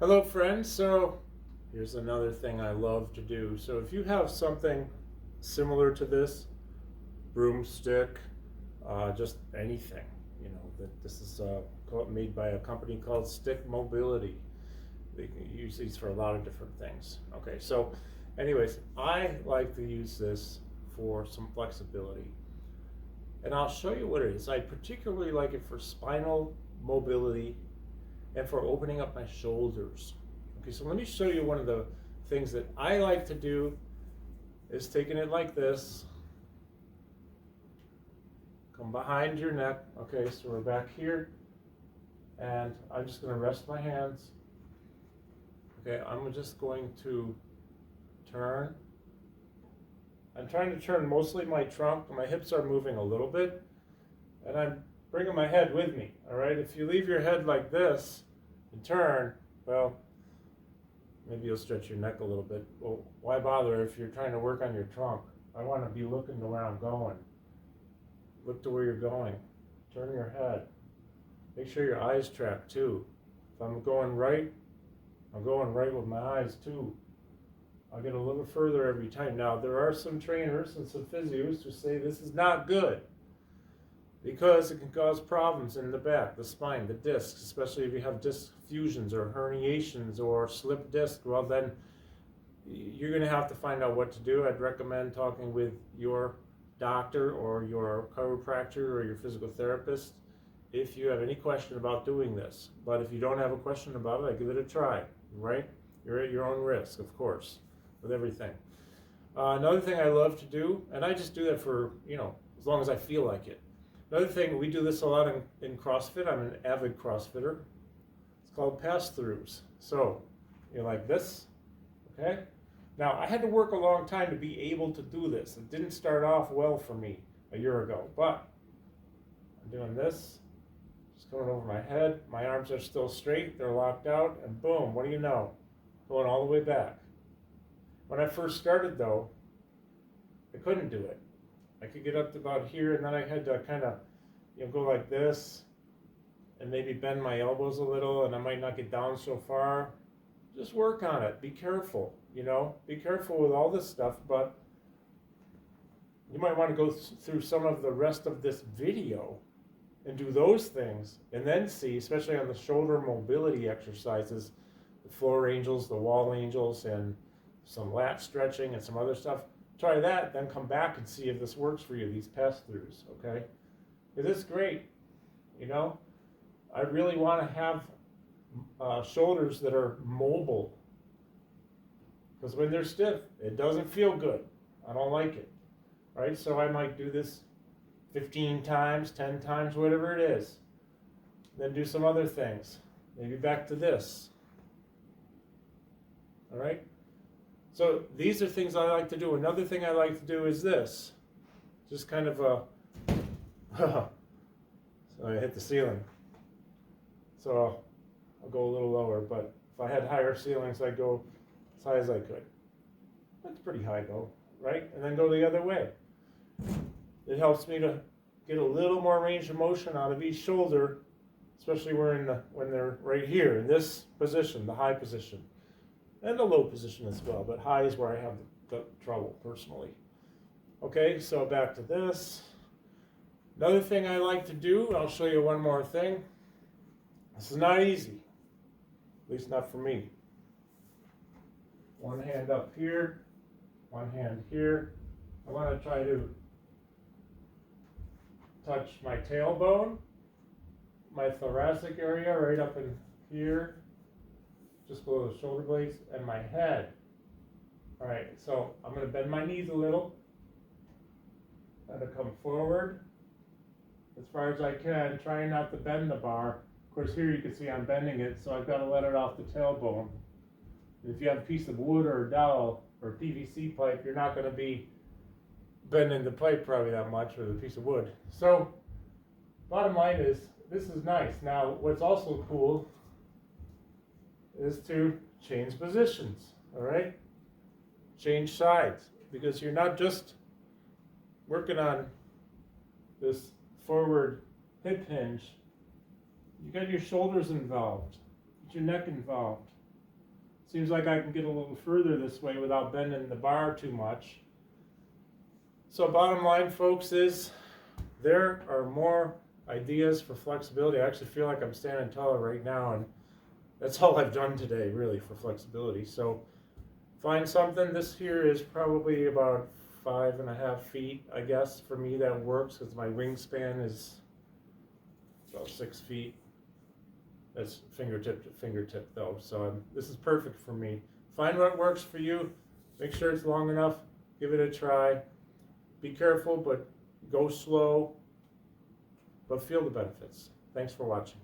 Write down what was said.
Hello friends, so here's another thing I love to do. So if you have something similar to this, broomstick, just anything, that this is made by a company called Stick Mobility. They can use these for a lot of different things. Okay, so anyways, I like to use this for some flexibility. And I'll show you what it is. I particularly like it for spinal mobility and for opening up my shoulders. Okay, so let me show you one of the things that I like to do is taking it like this. Come behind your neck. Okay, so we're back here. And I'm just going to rest my hands. Okay, I'm just going to turn. I'm trying to turn mostly my trunk. My hips are moving a little bit. And I'm bringing my head with me. All right, if you leave your head like this and turn, well, maybe you'll stretch your neck a little bit. Well, why bother if you're trying to work on your trunk? I want to be looking to where I'm going. Look to where you're going. Turn your head. Make sure your eyes track too. If I'm going right, I'm going right with my eyes too. I'll get a little further every time. Now, there are some trainers and some physios who say this is not good because it can cause problems in the back, the spine, the discs, especially if you have disc fusions or herniations or slip disc. Well, then you're going to have to find out what to do. I'd recommend talking with your doctor or your chiropractor or your physical therapist if you have any question about doing this. But if you don't have a question about it, I give it a try, right? You're at your own risk, of course, with everything. Another thing I love to do, and I just do that for, as long as I feel like it. Another thing, we do this a lot in CrossFit. I'm an avid CrossFitter. It's called pass-throughs. So you're like this, okay? Now, I had to work a long time to be able to do this. It didn't start off well for me a year ago, but I'm doing this, just going over my head. My arms are still straight, they're locked out, and boom, what do you know? Going all the way back. When I first started, though, I couldn't do it. I could get up to about here, and then I had to kind of, go like this, and maybe bend my elbows a little, and I might not get down so far. Just work on it. Be careful, Be careful with all this stuff, but you might want to go through some of the rest of this video and do those things, and then see, especially on the shoulder mobility exercises, the floor angels, the wall angels, and some lat stretching and some other stuff. Try that, then come back and see if this works for you, these pass-throughs, okay? It is great, I really want to have shoulders that are mobile, because when they're stiff, it doesn't feel good. I don't like it, right? So I might do this 15 times, 10 times, whatever it is. Then do some other things. Maybe back to this, all right? So these are things I like to do. Another thing I like to do is this. Just kind of so I hit the ceiling. So I'll go a little lower, but if I had higher ceilings, I'd go as high as I could. That's pretty high though, right? And then go the other way. It helps me to get a little more range of motion out of each shoulder, especially when they're right here in this position, the high position. And the low position as well, but high is where I have the trouble personally. Okay, so back to this. Another thing I like to do, I'll show you one more thing. This is not easy, at least not for me. One hand up here, one hand here. I want to try to touch my tailbone, my thoracic area right up in here, just below the shoulder blades, and my head. All right, so I'm going to bend my knees a little. I'm going to come forward as far as I can, trying not to bend the bar. Of course, here you can see I'm bending it, so I've got to let it off the tailbone. If you have a piece of wood or a dowel or PVC pipe, you're not going to be bending the pipe probably that much with a piece of wood. So, bottom line is, this is nice. Now, what's also cool is to change positions, all right? Change sides, because you're not just working on this forward hip hinge. You got your shoulders involved, get your neck involved, Seems like I can get a little further this way without bending the bar too much. So bottom line, folks, is there are more ideas for flexibility. I actually feel like I'm standing taller right now, and that's all I've done today, really, for flexibility. So find something. This here is probably about 5.5 feet, I guess. For me, that works because my wingspan is about 6 feet. That's fingertip to fingertip, though. So this is perfect for me. Find what works for you. Make sure it's long enough. Give it a try. Be careful, but go slow. But feel the benefits. Thanks for watching.